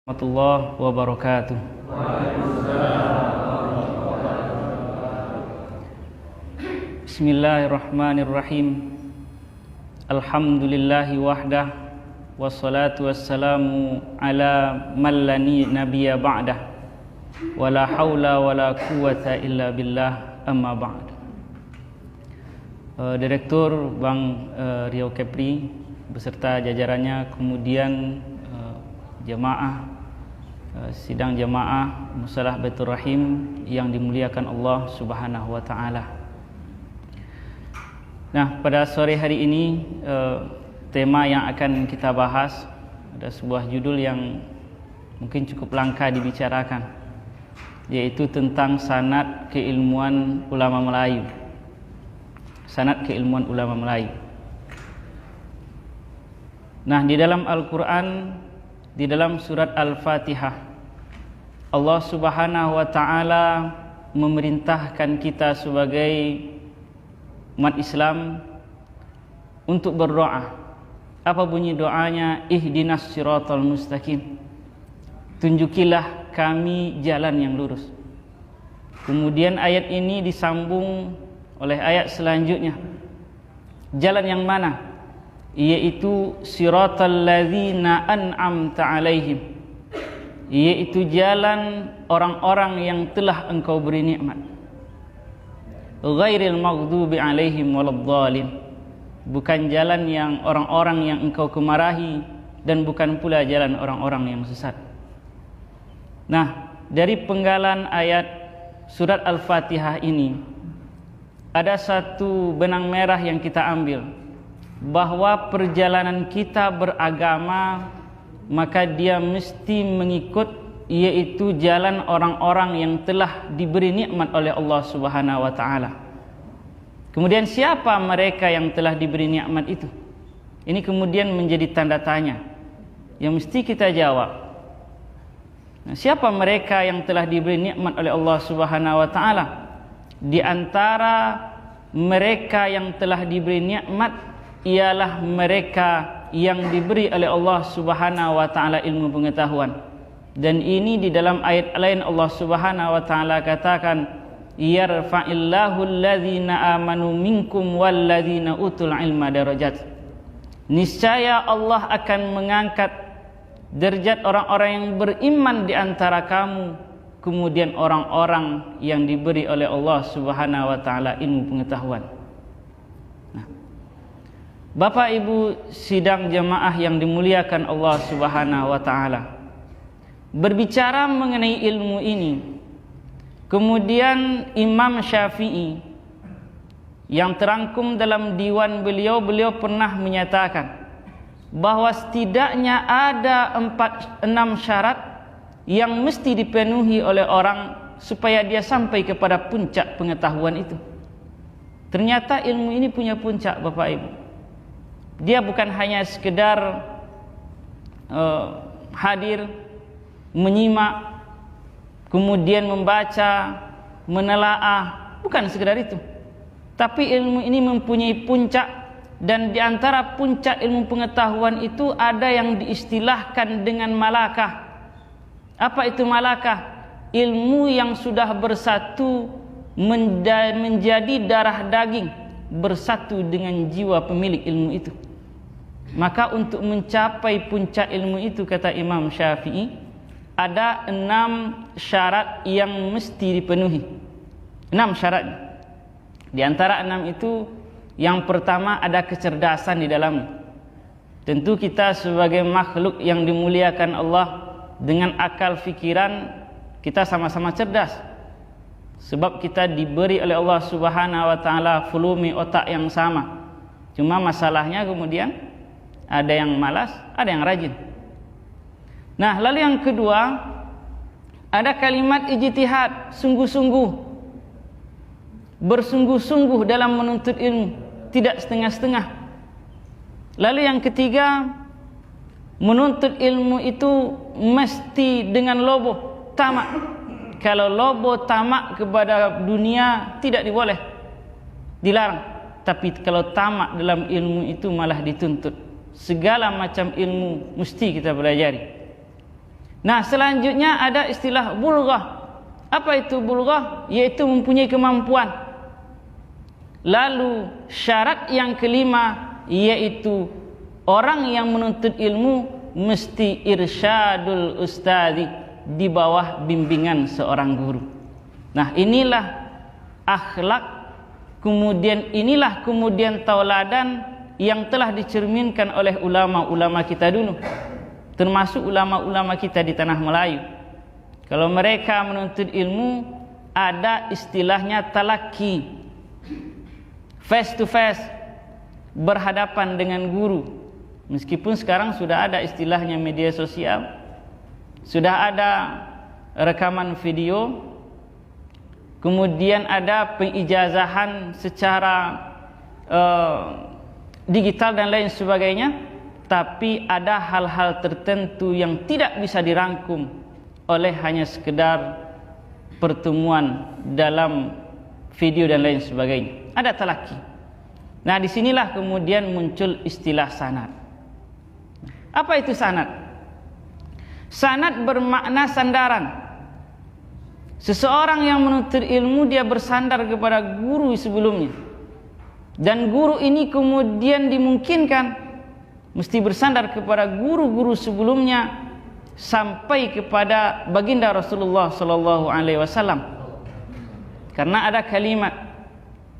Warahmatullahi wabarakatuh. Bismillahirrahmanirrahim. Alhamdulillahi wahdah, wassalatu wassalamu ala man la nabiyya ba'dah, wala haula wala quwwata illa billah, amma ba'd. Direktur Bank Riau Kepri beserta jajarannya, kemudian jemaah sidang jamaah Musalah Baitur Rahim yang dimuliakan Allah Subhanahu wa taala. Nah, pada sore hari ini tema yang akan kita bahas ada sebuah judul yang mungkin cukup langka dibicarakan, yaitu tentang sanad keilmuan ulama Melayu. Sanad keilmuan ulama Melayu. Nah, di dalam Al-Qur'an, di dalam surat Al-Fatihah, Allah Subhanahu wa taala memerintahkan kita sebagai umat Islam untuk berdoa. Apa bunyi doanya? Ihdinas siratal mustaqim. Tunjukilah kami jalan yang lurus. Kemudian ayat ini disambung oleh ayat selanjutnya. Jalan yang mana? Yaitu siratal ladzina an'amta alaihim, yaitu jalan orang-orang yang telah engkau beri nikmat. Ghairil maghdubi alaihim waladdallin, bukan jalan yang orang-orang yang engkau kemarahi, dan bukan pula jalan orang-orang yang sesat. Nah, dari penggalan ayat surat Al-Fatihah ini ada satu benang merah yang kita ambil, bahwa perjalanan kita beragama maka dia mesti mengikut, yaitu jalan orang-orang yang telah diberi nikmat oleh Allah Subhanahu wa taala. Kemudian siapa mereka yang telah diberi nikmat itu? Ini kemudian menjadi tanda tanya yang mesti kita jawab. Nah, siapa mereka yang telah diberi nikmat oleh Allah Subhanahu wa taala? Di antara mereka yang telah diberi nikmat ialah mereka yang diberi oleh Allah Subhanahu wa taala ilmu pengetahuan. Dan ini di dalam ayat lain Allah Subhanahu wa taala katakan, yarfa'illahu alladzina amanu minkum walladzina utul ilma darajat. Niscaya Allah akan mengangkat derajat orang-orang yang beriman di antara kamu, kemudian orang-orang yang diberi oleh Allah Subhanahu wa taala ilmu pengetahuan. Bapak Ibu sidang jamaah yang dimuliakan Allah Subhanahu wa taala, berbicara mengenai ilmu ini, kemudian Imam Syafi'i yang terangkum dalam diwan beliau pernah menyatakan bahwa setidaknya ada 6 syarat yang mesti dipenuhi oleh orang supaya dia sampai kepada puncak pengetahuan itu. Ternyata ilmu ini punya puncak, Bapak Ibu. Dia bukan hanya sekedar hadir, menyimak, kemudian membaca, menelaah, bukan sekedar itu. Tapi ilmu ini mempunyai puncak, dan di antara puncak ilmu pengetahuan itu ada yang diistilahkan dengan malakah. Apa itu malakah? Ilmu yang sudah bersatu menjadi darah daging, bersatu dengan jiwa pemilik ilmu itu. Maka untuk mencapai puncak ilmu itu, kata Imam Syafi'i, ada 6 syarat yang mesti dipenuhi. 6 syarat. Di antara 6 itu, yang pertama ada kecerdasan di dalamnya. Tentu kita sebagai makhluk yang dimuliakan Allah, dengan akal fikiran kita sama-sama cerdas. Sebab kita diberi oleh Allah Subhanahu wa taala volume otak yang sama. Cuma masalahnya kemudian ada yang malas, ada yang rajin. Nah, lalu yang kedua, ada kalimat ijtihad, sungguh-sungguh. Bersungguh-sungguh dalam menuntut ilmu, tidak setengah-setengah. Lalu yang ketiga, menuntut ilmu itu mesti dengan lobo, tamak. Kalau lobo tamak kepada dunia tidak diboleh, dilarang. Tapi kalau tamak dalam ilmu itu malah dituntut. Segala macam ilmu mesti kita pelajari. Nah, selanjutnya ada istilah bulghah. Apa itu bulghah? Yaitu mempunyai kemampuan. Lalu syarat yang kelima yaitu orang yang menuntut ilmu mesti irsyadul ustadzi, di bawah bimbingan seorang guru. Nah, inilah akhlak, kemudian inilah kemudian tauladan yang telah dicerminkan oleh ulama-ulama kita dulu, termasuk ulama-ulama kita di tanah Melayu. Kalau mereka menuntut ilmu, ada istilahnya talaki, face to face, berhadapan dengan guru. Meskipun sekarang sudah ada istilahnya media sosial, sudah ada rekaman video, kemudian ada pengijazahan secara digital dan lain sebagainya, tapi ada hal-hal tertentu yang tidak bisa dirangkum oleh hanya sekedar pertemuan dalam video dan lain sebagainya. Ada talaki. Nah, disinilah kemudian muncul istilah sanad. Apa itu sanad? Sanad bermakna sandaran. Seseorang yang menuntut ilmu, dia bersandar kepada guru sebelumnya. Dan guru ini kemudian dimungkinkan mesti bersandar kepada guru-guru sebelumnya sampai kepada baginda Rasulullah sallallahu alaihi wasallam. Karena ada kalimat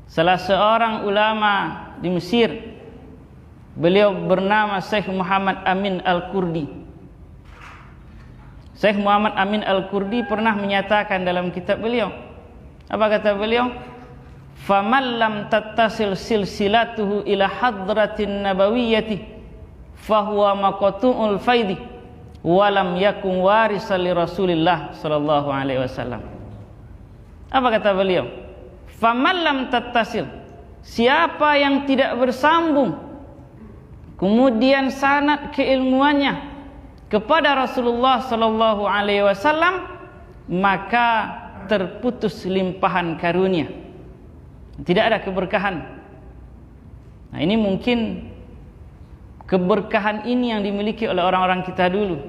salah seorang ulama di Mesir, beliau bernama Syekh Muhammad Amin Al-Kurdi. Syekh Muhammad Amin Al-Kurdi pernah menyatakan dalam kitab beliau, apa kata beliau? Faman lam tattasil silsilatuhu ila hadratin nabawiyyati fahuwa maqtu'ul faidi wa lam yakun warisan li Rasulillah sallallahu alaihi wasallam. Apa kata beliau? Faman lam tattasil, siapa yang tidak bersambung kemudian sanad keilmuannya kepada Rasulullah sallallahu alaihi wasallam, maka terputus limpahan karunia. Tidak ada keberkahan. Nah, ini mungkin keberkahan ini yang dimiliki oleh orang-orang kita dulu.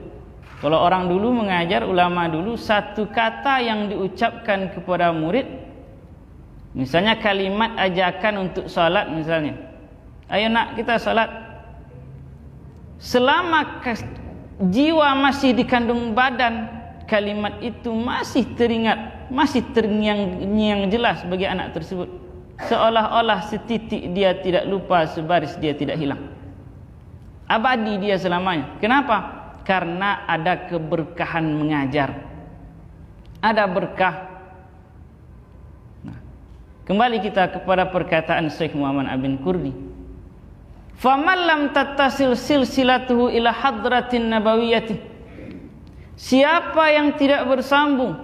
Kalau orang dulu mengajar, ulama dulu, satu kata yang diucapkan kepada murid, misalnya kalimat ajakan untuk salat misalnya, ayo nak kita salat, selama jiwa masih dikandung badan, kalimat itu masih teringat, masih terngiang-ngiang jelas bagi anak tersebut. Seolah-olah setitik dia tidak lupa, sebaris dia tidak hilang. Abadi dia selamanya. Kenapa? Karena ada keberkahan mengajar. Ada berkah. Nah, kembali kita kepada perkataan Syekh Muhammad Amin Kurdi. Faman lam tattasil silsilatuhu ila hadratin nabawiyyati, siapa yang tidak bersambung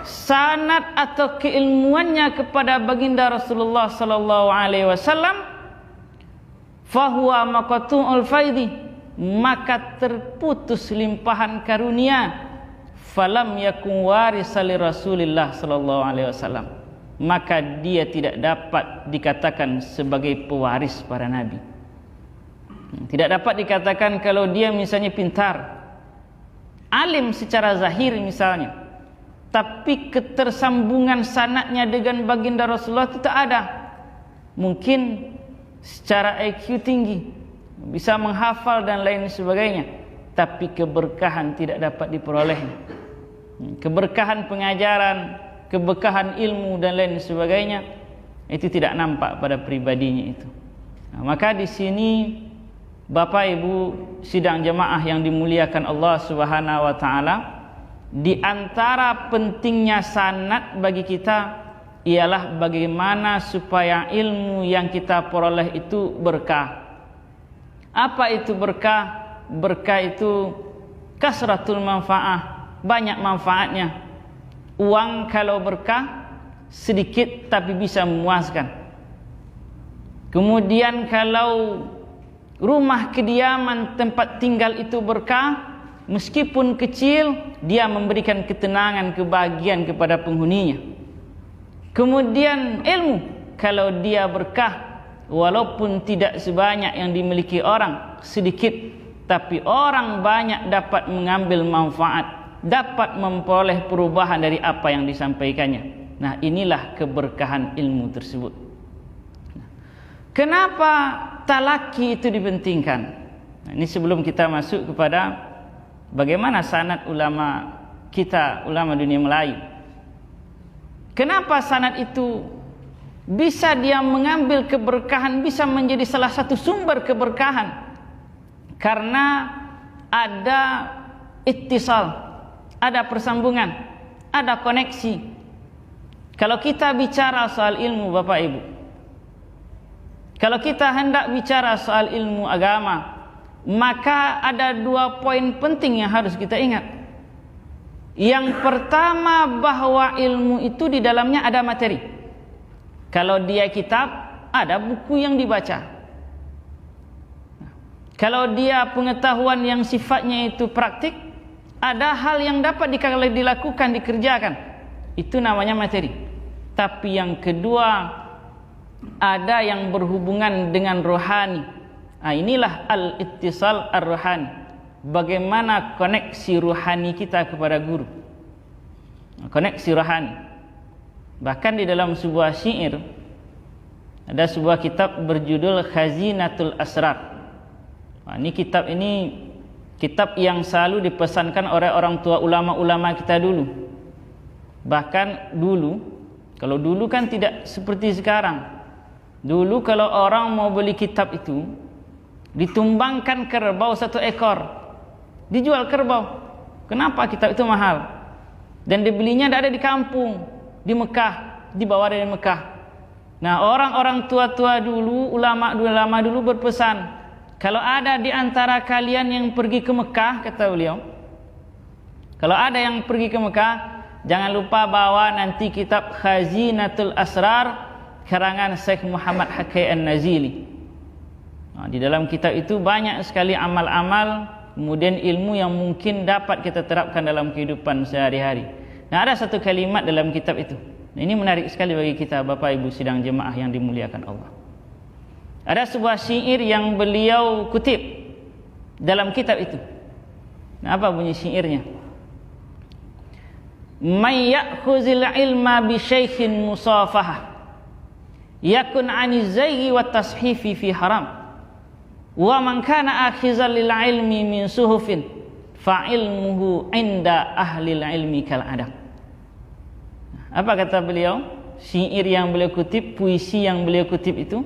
sanad atau keilmuannya kepada baginda Rasulullah sallallahu alaihi wasallam, fahuwa maqtu'ul faidi, maka terputus limpahan karunia, falam yakun warisa li Rasulillah sallallahu alaihi wasallam, maka dia tidak dapat dikatakan sebagai pewaris para nabi. Tidak dapat dikatakan kalau dia misalnya pintar, alim secara zahir misalnya, tapi ketersambungan sanadnya dengan baginda Rasulullah itu tak ada. Mungkin secara IQ tinggi, bisa menghafal dan lain sebagainya, tapi keberkahan tidak dapat diperolehnya. Keberkahan pengajaran, keberkahan ilmu dan lain sebagainya, itu tidak nampak pada pribadinya itu. Nah, maka di sini Bapak Ibu sidang jemaah yang dimuliakan Allah Subhanahu wa taala, di antara pentingnya sanad bagi kita ialah bagaimana supaya ilmu yang kita peroleh itu berkah. Apa itu berkah? Berkah itu kasratul manfaah, banyak manfaatnya. Uang kalau berkah sedikit tapi bisa memuaskan. Kemudian kalau rumah kediaman tempat tinggal itu berkah, meskipun kecil, dia memberikan ketenangan, kebahagiaan kepada penghuninya. Kemudian ilmu, kalau dia berkah, walaupun tidak sebanyak yang dimiliki orang, sedikit, tapi orang banyak dapat mengambil manfaat, dapat memperoleh perubahan dari apa yang disampaikannya. Nah, inilah keberkahan ilmu tersebut. Kenapa talaki itu dipentingkan? Nah, ini sebelum kita masuk kepada bagaimana sanad ulama kita, ulama dunia Melayu. Kenapa sanad itu bisa dia mengambil keberkahan, bisa menjadi salah satu sumber keberkahan? Karena ada ittisal, ada persambungan, ada koneksi. Kalau kita bicara soal ilmu Bapak Ibu, kalau kita hendak bicara soal ilmu agama, maka ada 2 poin penting yang harus kita ingat. Yang pertama, bahwa ilmu itu di dalamnya ada materi. Kalau dia kitab, ada buku yang dibaca. Kalau dia pengetahuan yang sifatnya itu praktik, ada hal yang dapat dilakukan, dikerjakan. Itu namanya materi. Tapi yang kedua, ada yang berhubungan dengan rohani. Nah, inilah al-ittisal ar-rohani. Bagaimana koneksi rohani kita kepada guru. Koneksi rohani. Bahkan di dalam sebuah syair, ada sebuah kitab berjudul Khazinatul Asrar. Nah, ini kitab yang selalu dipesankan oleh orang tua ulama-ulama kita dulu. Bahkan dulu, kalau dulu kan tidak seperti sekarang. Dulu kalau orang mau beli kitab itu, ditumbangkan kerbau 1 ekor, dijual kerbau. Kenapa? Kitab itu mahal. Dan dibelinya tidak ada di kampung, di Mekah, dibawa dari Mekah. Nah, orang-orang tua-tua dulu, ulama dulu berpesan, kalau ada di antara kalian yang pergi ke Mekah, kata beliau, kalau ada yang pergi ke Mekah, jangan lupa bawa nanti kitab Khazinatul Asrar karangan Syekh Muhammad Haqqi An-Nazili. Nah, di dalam kitab itu banyak sekali amal-amal, kemudian ilmu yang mungkin dapat kita terapkan dalam kehidupan sehari-hari. Nah, ada satu kalimat dalam kitab itu. Nah, ini menarik sekali bagi kita Bapak Ibu sidang jemaah yang dimuliakan Allah. Ada sebuah syair yang beliau kutip dalam kitab itu. Nah, apa bunyi syairnya? May ya'khuzil ilma bi syaikhin musafahah yakun 'aniz zayyi wat tashifi fi haram. Wa man kana akhizan lil ilmi min suhufin fa ilmuhu 'inda ahli ilmi kal adam. Apa kata beliau? Syair yang beliau kutip, puisi yang beliau kutip itu,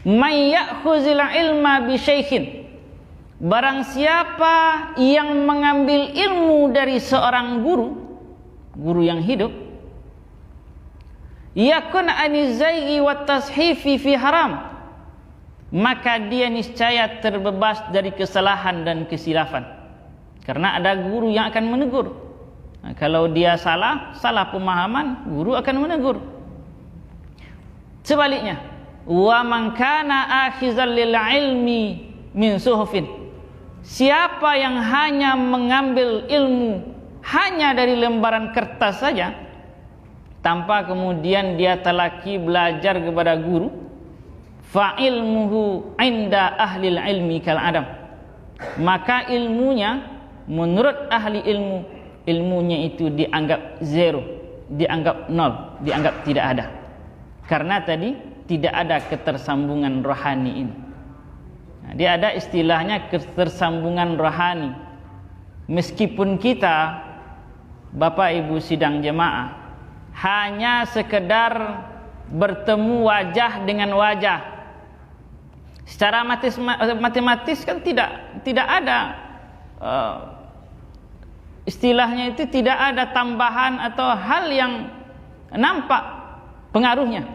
may ya'khuzil ilma bi syaikhin, barang siapa yang mengambil ilmu dari seorang guru yang hidup, yakun 'aniz zayyi wat tashifi fi haram, maka dia niscaya terbebas dari kesalahan dan kesilafan. Karena ada guru yang akan menegur. Nah, kalau dia salah pemahaman, guru akan menegur. Sebaliknya, wa man kana akhizan lil ilmi min suhufin, siapa yang hanya mengambil ilmu hanya dari lembaran kertas saja, tanpa kemudian dia talaki belajar kepada guru, fa ilmuhu 'inda ahli ilmi kal adam, maka ilmunya menurut ahli ilmunya itu dianggap zero, dianggap nol, dianggap tidak ada. Karena tadi tidak ada ketersambungan rohani ini. Nah, dia ada istilahnya ketersambungan rohani. Meskipun kita Bapak Ibu sidang jemaah hanya sekedar bertemu wajah dengan wajah, secara matematis kan tidak ada istilahnya itu, tidak ada tambahan atau hal yang nampak pengaruhnya.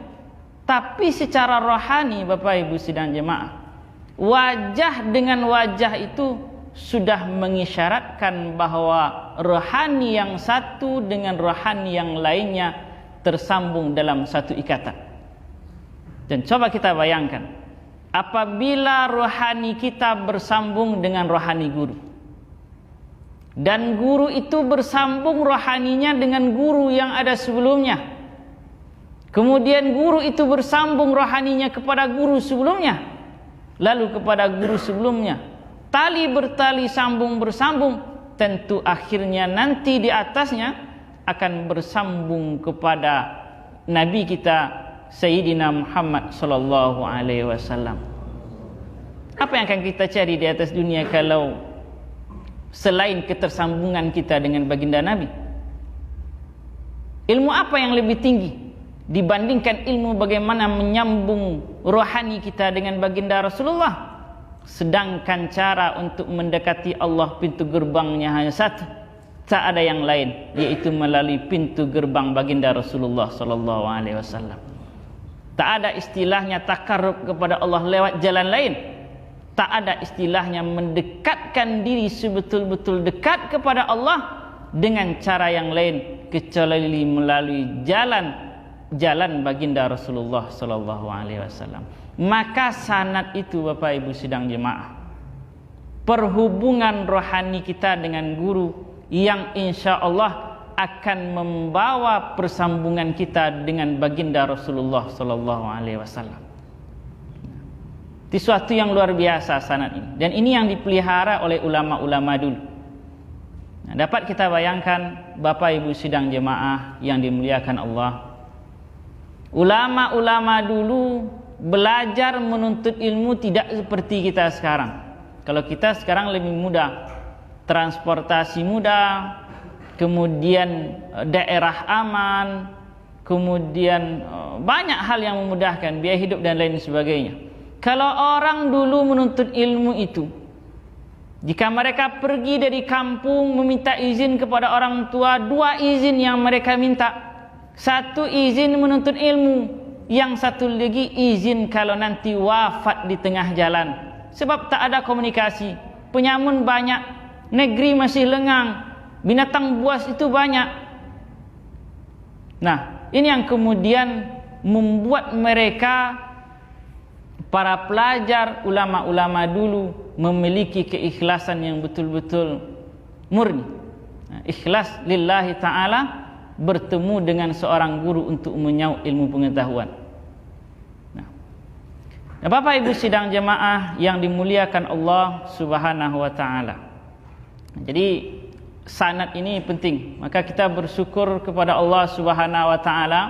Tapi secara rohani Bapak Ibu sidang jemaah, wajah dengan wajah itu sudah mengisyaratkan bahwa rohani yang satu dengan rohani yang lainnya tersambung dalam satu ikatan. Dan coba kita bayangkan, apabila rohani kita bersambung dengan rohani guru, dan guru itu bersambung rohaninya dengan guru yang ada sebelumnya, kemudian guru itu bersambung rohaninya kepada guru sebelumnya, lalu kepada guru sebelumnya, tali bertali, sambung bersambung, tentu akhirnya nanti di atasnya akan bersambung kepada Nabi kita Sayyidina Muhammad sallallahu alaihi wasallam. Apa yang akan kita cari di atas dunia kalau selain ketersambungan kita dengan baginda Nabi? Ilmu apa yang lebih tinggi dibandingkan ilmu bagaimana menyambung rohani kita dengan baginda Rasulullah? Sedangkan cara untuk mendekati Allah, pintu gerbangnya hanya satu, tak ada yang lain, yaitu melalui pintu gerbang baginda Rasulullah sallallahu alaihi wasallam. Tak ada istilahnya takarrub kepada Allah lewat jalan lain. Tak ada istilahnya mendekatkan diri sebetul-betul dekat kepada Allah dengan cara yang lain kecuali melalui jalan baginda Rasulullah sallallahu alaihi wasallam. Maka sanad itu, Bapak Ibu sidang jemaah, perhubungan rohani kita dengan guru yang insya Allah akan membawa persambungan kita dengan baginda Rasulullah sallallahu alaihi wasallam. Itu suatu yang luar biasa sanad ini, dan ini yang dipelihara oleh ulama-ulama dulu. Nah, dapat kita bayangkan Bapak Ibu sidang jemaah yang dimuliakan Allah, ulama-ulama dulu belajar menuntut ilmu tidak seperti kita sekarang. Kalau kita sekarang lebih mudah, transportasi mudah, kemudian daerah aman, kemudian banyak hal yang memudahkan biaya hidup dan lain sebagainya. Kalau orang dulu menuntut ilmu itu, jika mereka pergi dari kampung meminta izin kepada orang tua, 2 izin yang mereka minta. 1 izin menuntut ilmu, yang satu lagi izin kalau nanti wafat di tengah jalan. Sebab tak ada komunikasi, penyamun banyak, negeri masih lengang, binatang buas itu banyak. Nah, ini yang kemudian membuat mereka, para pelajar ulama-ulama dulu, memiliki keikhlasan yang betul-betul murni. Nah, ikhlas lillahi ta'ala, bertemu dengan seorang guru untuk menyaup ilmu pengetahuan. Nah, Bapak Ibu sidang jemaah yang dimuliakan Allah Subhanahu wa taala. Jadi sanad ini penting. Maka kita bersyukur kepada Allah Subhanahu wa taala,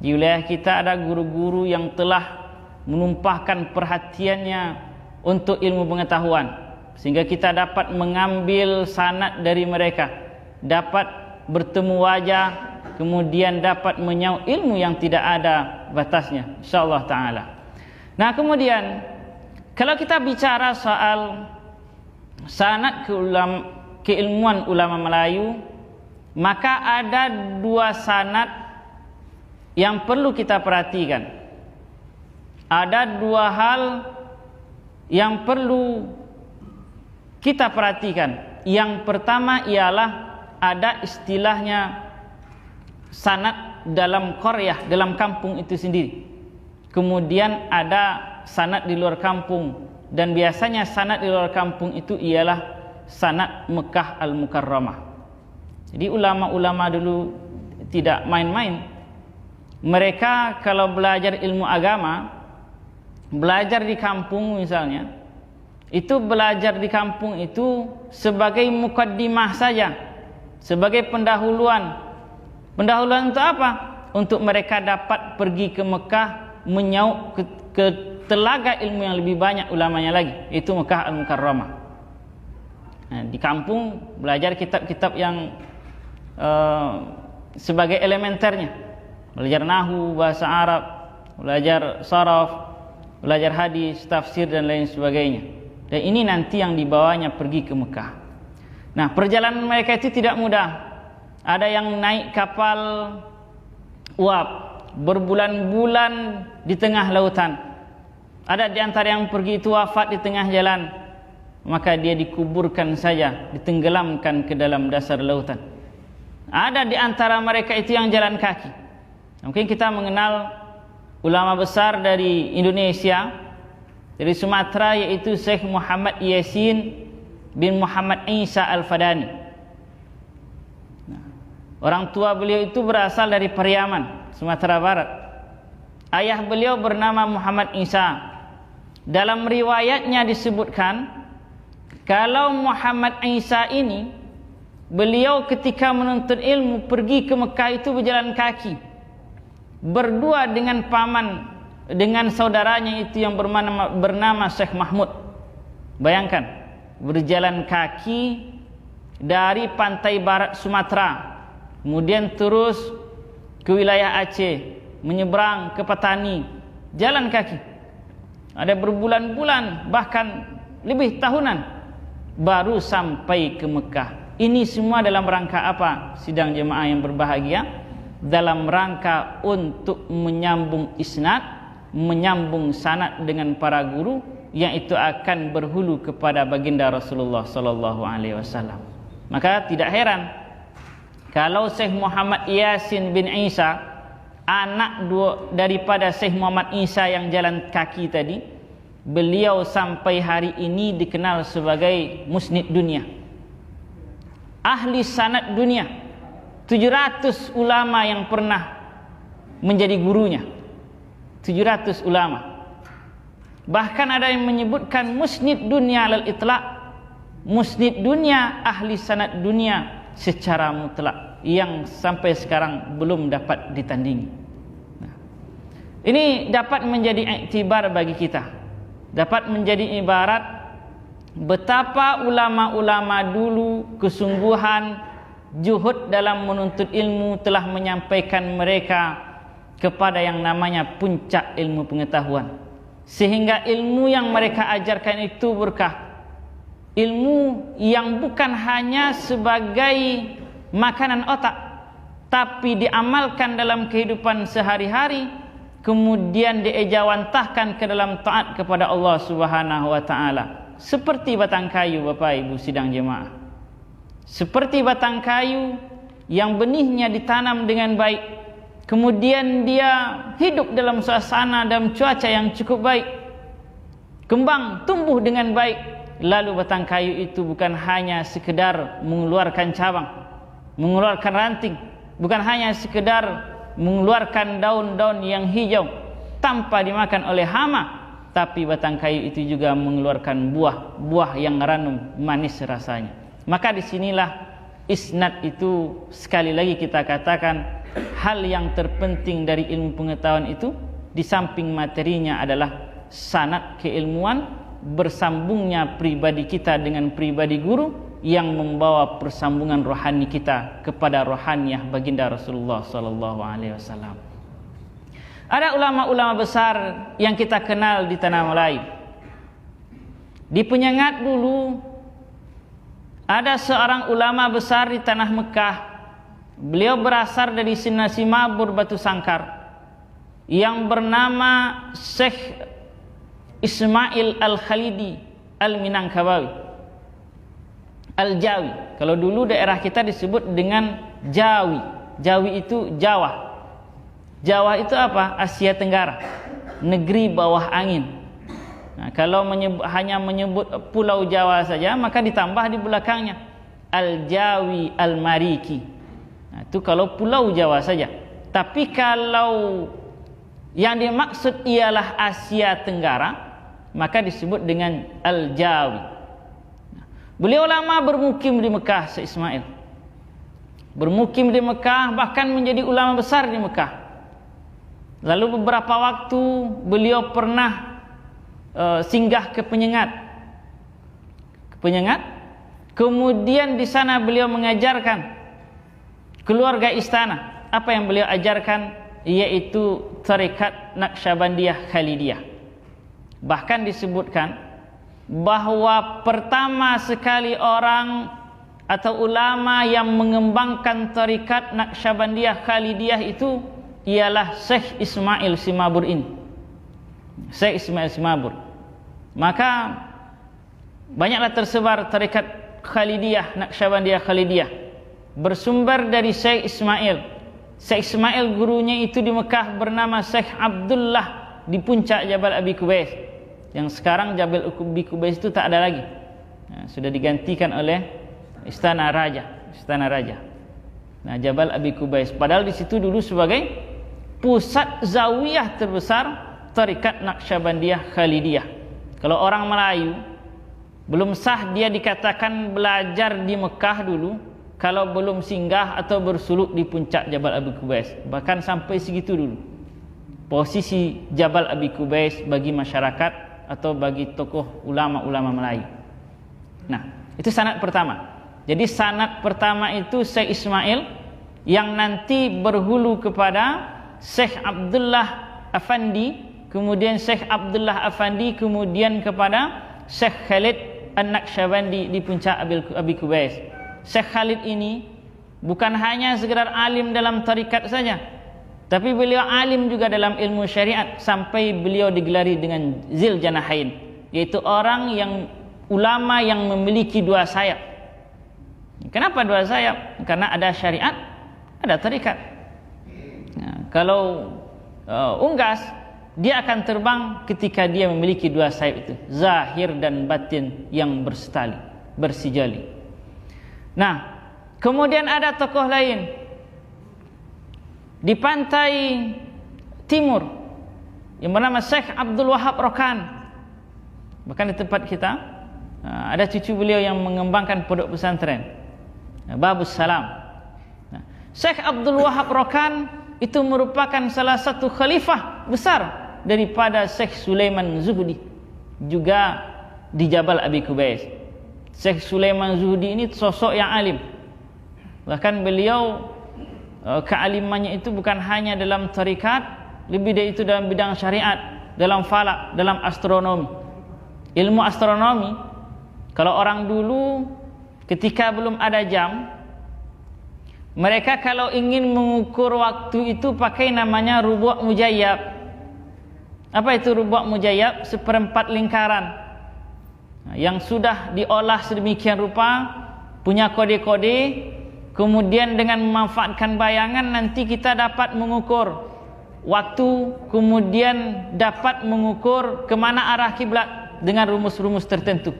di wilayah kita ada guru-guru yang telah menumpahkan perhatiannya untuk ilmu pengetahuan, sehingga kita dapat mengambil sanad dari mereka, dapat bertemu wajah, kemudian dapat menyaup ilmu yang tidak ada batasnya, insyaallah taala. Nah, kemudian kalau kita bicara soal sanad keilmuan ulama Melayu, maka ada 2 sanad yang perlu kita perhatikan. Ada 2 hal yang perlu kita perhatikan. Yang pertama ialah ada istilahnya sanad dalam qaryah, dalam kampung itu sendiri. Kemudian ada sanad di luar kampung, dan biasanya sanad di luar kampung itu ialah sanad Mekah Al-Mukarramah. Jadi ulama-ulama dulu tidak main-main. Mereka kalau belajar ilmu agama, belajar di kampung misalnya, itu belajar di kampung itu sebagai mukaddimah saja, sebagai pendahuluan. Pendahuluan untuk apa? Untuk mereka dapat pergi ke Mekah, menyaup ke telaga ilmu yang lebih banyak ulamanya lagi, itu Mekah Al-Mukarramah. Nah, di kampung belajar kitab-kitab yang sebagai elementernya, belajar nahwu, bahasa Arab, belajar saraf, belajar hadis, tafsir dan lain sebagainya. Dan ini nanti yang dibawanya pergi ke Mekah. Nah, perjalanan mereka itu tidak mudah. Ada yang naik kapal uap berbulan-bulan di tengah lautan. Ada di antara yang pergi itu wafat di tengah jalan, maka dia dikuburkan saja, ditenggelamkan ke dalam dasar lautan. Ada di antara mereka itu yang jalan kaki. Mungkin kita mengenal ulama besar dari Indonesia, dari Sumatera, yaitu Syekh Muhammad Yasin bin Muhammad Isa Al-Fadani. Nah, orang tua beliau itu berasal dari Pariaman, Sumatera Barat. Ayah beliau bernama Muhammad Isa. Dalam riwayatnya disebutkan Kalau Muhammad Isa ini, beliau ketika menuntut ilmu pergi ke Mekah itu berjalan kaki, berdua dengan dengan saudaranya itu yang bernama Syekh Mahmud. Bayangkan, berjalan kaki dari pantai barat Sumatera, kemudian terus ke wilayah Aceh, menyeberang ke Patani, jalan kaki. Ada berbulan-bulan, bahkan lebih tahunan, baru sampai ke Mekah. Ini semua dalam rangka apa? Sidang jemaah yang berbahagia, dalam rangka untuk menyambung isnad, menyambung sanad dengan para guru, yang itu akan berhulu kepada baginda Rasulullah sallallahu alaihi wasallam. Maka tidak heran kalau Syekh Muhammad Yasin bin Isa, anak daripada Syekh Muhammad Isa yang jalan kaki tadi, beliau sampai hari ini dikenal sebagai musnid dunia, ahli sanad dunia. 700 ulama yang pernah menjadi gurunya, 700 ulama. Bahkan ada yang menyebutkan musnid dunia lal itlaq, musnid dunia, ahli sanad dunia secara mutlak, yang sampai sekarang belum dapat ditandingi. Ini dapat menjadi iktibar bagi kita, dapat menjadi ibarat betapa ulama-ulama dulu kesungguhan, juhud dalam menuntut ilmu telah menyampaikan mereka kepada yang namanya puncak ilmu pengetahuan, sehingga ilmu yang mereka ajarkan itu berkah. Ilmu yang bukan hanya sebagai makanan otak, tapi diamalkan dalam kehidupan sehari-hari, kemudian diejawantahkan ke dalam taat kepada Allah Subhanahu wa taala. Seperti batang kayu, Bapak Ibu sidang jemaah. Seperti batang kayu yang benihnya ditanam dengan baik, kemudian dia hidup dalam suasana dan cuaca yang cukup baik, kembang tumbuh dengan baik, lalu batang kayu itu bukan hanya sekedar mengeluarkan cabang, mengeluarkan ranting, bukan hanya sekedar mengeluarkan daun-daun yang hijau tanpa dimakan oleh hama, tapi batang kayu itu juga mengeluarkan buah yang ranum, manis rasanya. Maka disinilah isnad itu, sekali lagi kita katakan, hal yang terpenting dari ilmu pengetahuan itu, di samping materinya adalah sanad keilmuan, bersambungnya pribadi kita dengan pribadi guru yang membawa persambungan rohani kita kepada rohaniyah baginda Rasulullah sallallahu alaihi wasallam. Ada ulama-ulama besar yang kita kenal di tanah Melayu. Di Penyengat dulu ada seorang ulama besar di tanah Mekah. Beliau berasal dari Simabur Batu Sangkar, yang bernama Syekh Ismail Al-Khalidi Al-Minangkabawi, Al-Jawi. Kalau dulu daerah kita disebut dengan Jawi. Jawi itu Jawa. Jawa itu apa? Asia Tenggara, negeri bawah angin. Nah, kalau hanya menyebut pulau Jawa saja, maka ditambah di belakangnya Al-Jawi Al-Mariki. Nah, itu kalau pulau Jawa saja. Tapi kalau yang dimaksud ialah Asia Tenggara, maka disebut dengan Al-Jawi. Nah, beliau lama bermukim di Mekah, Syekh Ismail. Bermukim di Mekah, bahkan menjadi ulama besar di Mekah. Lalu beberapa waktu beliau pernah singgah ke Penyengat. Kemudian di sana beliau mengajarkan keluarga istana. Apa yang beliau ajarkan? Yaitu tarekat Naqsyabandiyah Khalidiyah. Bahkan disebutkan bahwa pertama sekali orang atau ulama yang mengembangkan tarekat Naqsyabandiyah Khalidiyah itu ialah Syekh Ismail Simabur ini. Syekh Ismail Simabur. Maka banyaklah tersebar tarekat Khalidiyah, Naqsyabandiyah Khalidiyah, bersumber dari Syekh Ismail. Syekh Ismail gurunya itu di Mekah bernama Syekh Abdullah di puncak Jabal Abi Kubais, yang sekarang Jabal Abi Kubais itu tak ada lagi. Sudah digantikan oleh Istana Raja. Nah, Jabal Abi Kubais. Padahal di situ dulu sebagai pusat zawiyah terbesar tarekat Naqsyabandiyah Khalidiyah. Kalau orang Melayu Belum sah dia dikatakan belajar di Mekah dulu kalau belum singgah atau bersuluk di puncak Jabal Abi Qubais. Bahkan sampai segitu dulu posisi Jabal Abi Qubais bagi masyarakat atau bagi tokoh ulama-ulama Melayu. Nah, itu sanad pertama. Jadi sanad pertama itu Syekh Ismail yang nanti berhulu kepada Syekh Abdullah Afandi, kemudian Syekh Abdullah Afandi, kemudian kepada Syekh Khalid An-Naqsyabandi di puncak Abi Qubais. Syekh Khalid ini bukan hanya sekedar alim dalam tarikat saja, tapi beliau alim juga dalam ilmu syariat sampai beliau digelari dengan Zil Janahain, yaitu orang yang ulama yang memiliki dua sayap. Kenapa dua sayap? Karena ada syariat, ada tarikat. Nah, kalau unggas, dia akan terbang ketika dia memiliki dua sayap itu, zahir dan batin yang bersijali. Nah, kemudian ada tokoh lain di pantai timur yang bernama Syekh Abdul Wahab Rokan. Bahkan di tempat kita ada cucu beliau yang mengembangkan pondok pesantren Babus Salam. Syekh Abdul Wahab Rokan itu merupakan salah satu khalifah besar daripada Syekh Sulaiman Zuhdi, juga di Jabal Abi Qubais. Syekh Sulaiman Zuhdi ini sosok yang alim. Bahkan beliau kealimannya itu bukan hanya dalam tarikat, lebih dari itu dalam bidang syariat, dalam falak, dalam astronomi. Ilmu astronomi, kalau orang dulu ketika belum ada jam, mereka kalau ingin mengukur waktu itu pakai namanya rubu' mujayyab. Apa itu rubu' mujayyab? Seperempat lingkaran yang sudah diolah sedemikian rupa, punya kode-kode. Kemudian dengan memanfaatkan bayangan nanti kita dapat mengukur waktu, kemudian dapat mengukur kemana arah kiblat dengan rumus-rumus tertentu.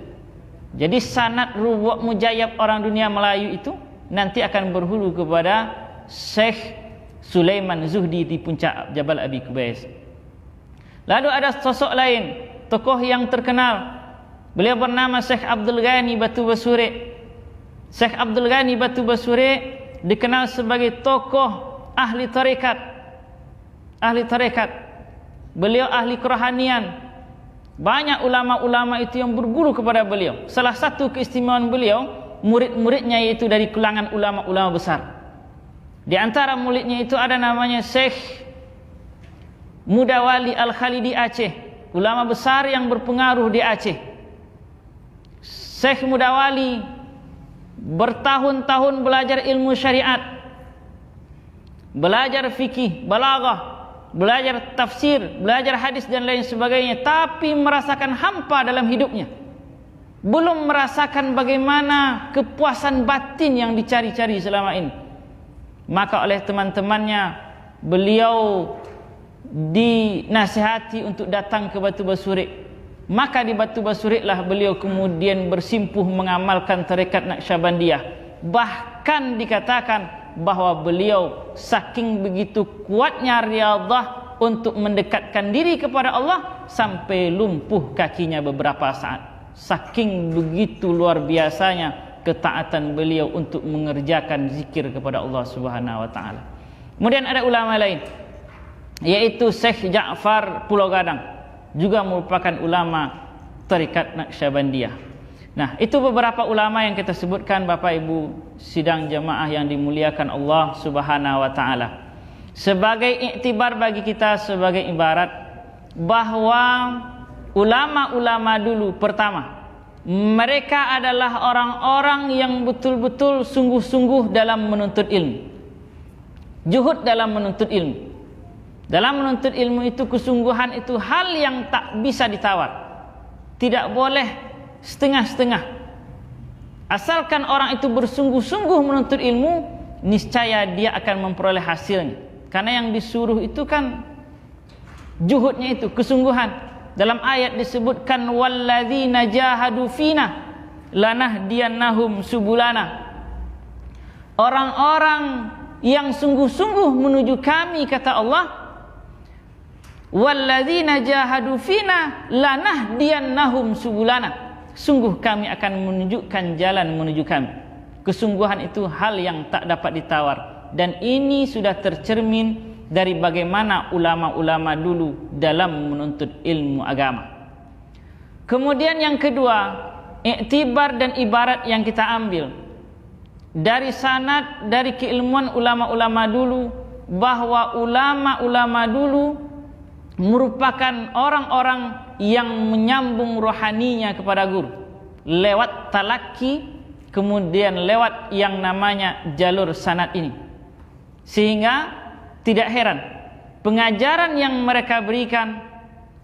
Jadi sanad rubu' mujayyab orang dunia Melayu itu nanti akan berhulu kepada Syekh Sulaiman Zuhdi di puncak Jabal Abi Qubais. Lalu ada sosok lain, tokoh yang terkenal. Beliau bernama Syekh Abdul Ghani Batu Basuri. Syekh Abdul Ghani Batu Basuri dikenal sebagai tokoh ahli tarekat. Beliau ahli kerohanian. Banyak ulama-ulama itu yang berguru kepada beliau. Salah satu keistimewaan beliau, murid-muridnya yaitu dari kalangan ulama-ulama besar. Di antara muridnya itu ada namanya Syekh Mudawali Al-Khalidi Aceh, ulama besar yang berpengaruh di Aceh. Syekh Mudawali bertahun-tahun belajar ilmu syariat, belajar fikih, balaghah, belajar tafsir, belajar hadis dan lain sebagainya, tapi merasakan hampa dalam hidupnya. Belum merasakan bagaimana kepuasan batin yang dicari-cari selama ini. Maka oleh teman-temannya beliau dinasihati untuk datang ke Batu Basuri. Maka di Batu Basuri lah beliau kemudian bersimpuh mengamalkan tarekat Naqsyabandiyah. Bahkan dikatakan bahwa beliau saking begitu kuatnya riyadhah untuk mendekatkan diri kepada Allah sampai lumpuh kakinya beberapa saat. Saking begitu luar biasanya ketaatan beliau untuk mengerjakan zikir kepada Allah Subhanahu wa taala. Kemudian ada ulama lain yaitu Syekh Ja'far Pulau Gadang, juga merupakan ulama tarekat Naqsyabandiyah. Nah, itu beberapa ulama yang kita sebutkan, Bapak Ibu sidang jamaah yang dimuliakan Allah Subhanahu wa taala. Sebagai iktibar bagi kita, sebagai ibarat bahwa ulama-ulama dulu pertama, mereka adalah orang-orang yang betul-betul sungguh-sungguh dalam menuntut ilmu. Juhud dalam menuntut ilmu. Dalam menuntut ilmu itu kesungguhan itu hal yang tak bisa ditawar. Tidak boleh setengah-setengah. Asalkan orang itu bersungguh-sungguh menuntut ilmu, niscaya dia akan memperoleh hasilnya. Karena yang disuruh itu kan juhudnya itu, kesungguhan. Dalam ayat disebutkan walladzina jahadu fina lanahdiyannahum subulana. Orang-orang yang sungguh-sungguh menuju kami, kata Allah, walladzina jahadu fina lanahdiyannahum subulana. sungguh kami akan menunjukkan jalan menuju kami. Kesungguhan itu hal yang tak dapat ditawar, dan ini sudah tercermin dari bagaimana ulama-ulama dulu dalam menuntut ilmu agama. Kemudian yang kedua, iktibar dan ibarat yang kita ambil dari sanad, dari keilmuan ulama-ulama dulu, bahwa ulama-ulama dulu merupakan orang-orang yang menyambung rohaninya kepada guru lewat talaki, kemudian lewat yang namanya jalur sanad ini. Sehingga tidak heran pengajaran yang mereka berikan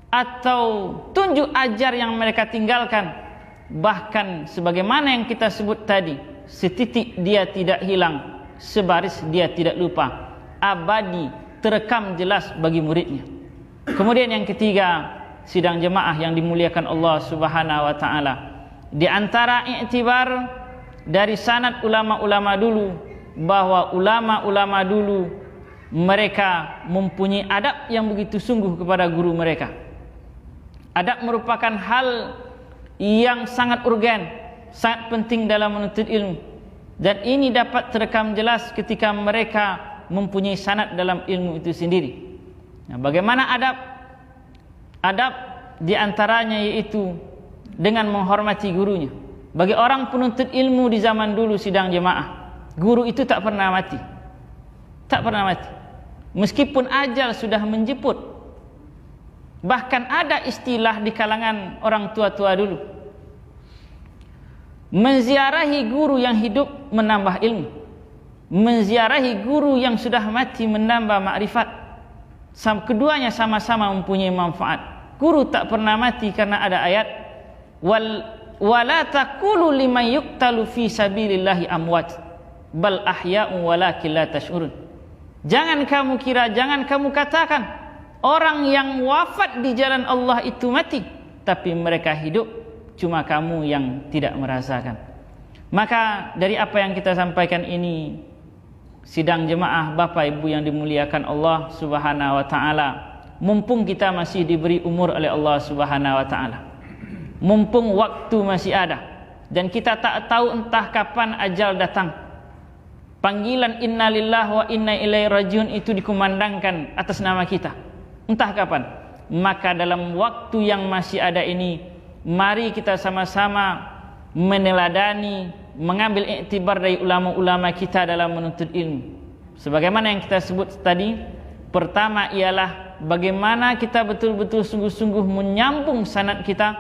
atau tunjuk ajar yang mereka tinggalkan, bahkan sebagaimana yang kita sebut tadi, setitik dia tidak hilang, sebaris dia tidak lupa, abadi, terekam jelas bagi muridnya. Kemudian yang ketiga, sidang jemaah yang dimuliakan Allah Subhanahu wa taala, di antara iktibar dari sanad ulama-ulama dulu, bahwa ulama-ulama dulu mereka mempunyai adab yang begitu sungguh kepada guru mereka. Adab merupakan hal yang sangat urgen, sangat penting dalam menuntut ilmu, dan ini dapat terekam jelas ketika mereka mempunyai sanad dalam ilmu itu sendiri. Nah, bagaimana adab? Adab diantaranya yaitu dengan menghormati gurunya. Bagi orang penuntut ilmu di zaman dulu, sidang jemaah, guru itu tak pernah mati, tak pernah mati. Meskipun ajal sudah menjemput. Bahkan ada istilah di kalangan orang tua-tua dulu, menziarahi guru yang hidup menambah ilmu, menziarahi guru yang sudah mati menambah makrifat. Keduanya sama-sama mempunyai manfaat. Guru tak pernah mati karena ada ayat wala taqulu liman yuqtalu fi sabilillahi amwat bal ahya'un walakin la tash'urun. Jangan kamu kira, jangan kamu katakan orang yang wafat di jalan Allah itu mati, tapi mereka hidup, cuma kamu yang tidak merasakan. Maka dari apa yang kita sampaikan ini, sidang jemaah Bapak Ibu yang dimuliakan Allah Subhanahu wa taala, mumpung kita masih diberi umur oleh Allah Subhanahu wa taala, mumpung waktu masih ada, dan kita tak tahu entah kapan ajal datang, panggilan innalillahi wa inna ilaihi rajiun itu dikumandangkan atas nama kita, entah kapan. Maka dalam waktu yang masih ada ini, mari kita sama-sama meneladani, mengambil iktibar dari ulama-ulama kita dalam menuntut ilmu. Sebagaimana yang kita sebut tadi, pertama ialah bagaimana kita betul-betul sungguh-sungguh menyambung sanad kita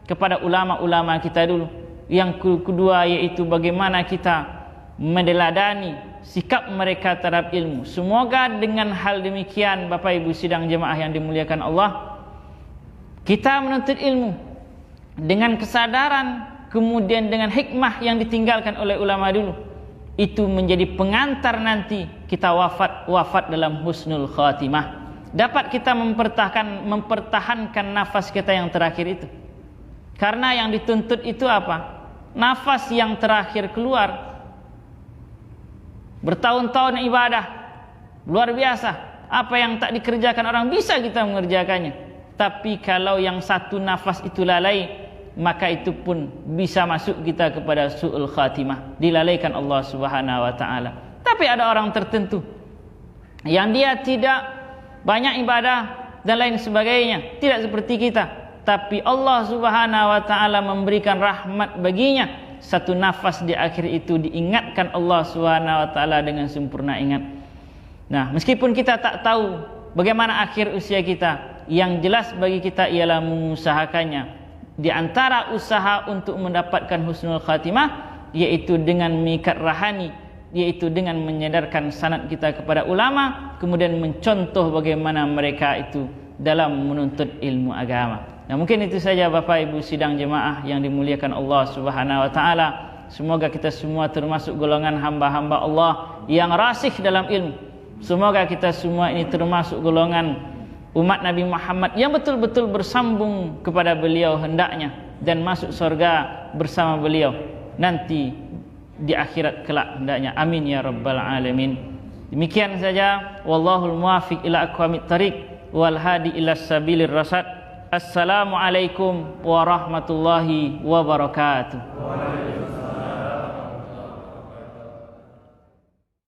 kepada ulama-ulama kita dulu. Yang kedua yaitu bagaimana kita meneladani sikap mereka terhadap ilmu. Semoga dengan hal demikian, Bapak Ibu sidang jemaah yang dimuliakan Allah, kita menuntut ilmu dengan kesadaran, kemudian dengan hikmah yang ditinggalkan oleh ulama dulu, itu menjadi pengantar nanti kita wafat dalam husnul khatimah. Dapat kita mempertahankan nafas kita yang terakhir itu. Karena yang dituntut itu apa? Nafas yang terakhir keluar, bertahun-tahun ibadah luar biasa, apa yang tak dikerjakan orang bisa kita mengerjakannya. Tapi kalau yang satu nafas itu lalai, maka itu pun bisa masuk kita kepada su'ul khatimah, dilalaikan Allah Subhanahu wa taala. Tapi ada orang tertentu yang dia tidak banyak ibadah dan lain sebagainya, tidak seperti kita, tapi Allah Subhanahu wa taala memberikan rahmat baginya. Satu nafas di akhir itu diingatkan Allah Subhanahu wa taala dengan sempurna ingat. Nah, meskipun kita tak tahu bagaimana akhir usia kita, yang jelas bagi kita ialah mengusahakannya. Di antara usaha untuk mendapatkan husnul khatimah yaitu dengan mengikat rahani, yaitu dengan menyadarkan sanad kita kepada ulama, kemudian mencontoh bagaimana mereka itu dalam menuntut ilmu agama. Nah, mungkin itu saja Bapak Ibu sidang jemaah yang dimuliakan Allah Subhanahu wa taala. Semoga kita semua termasuk golongan hamba-hamba Allah yang rasih dalam ilmu. Semoga kita semua ini termasuk golongan umat Nabi Muhammad yang betul-betul bersambung kepada beliau hendaknya dan masuk surga bersama beliau nanti di akhirat kelak hendaknya. Amin ya rabbal alamin. Demikian saja, wallahul muwaffiq ila aqwamit thariq wal hadi ila sabilir rasyad. Assalamualaikum warahmatullahi wabarakatuh.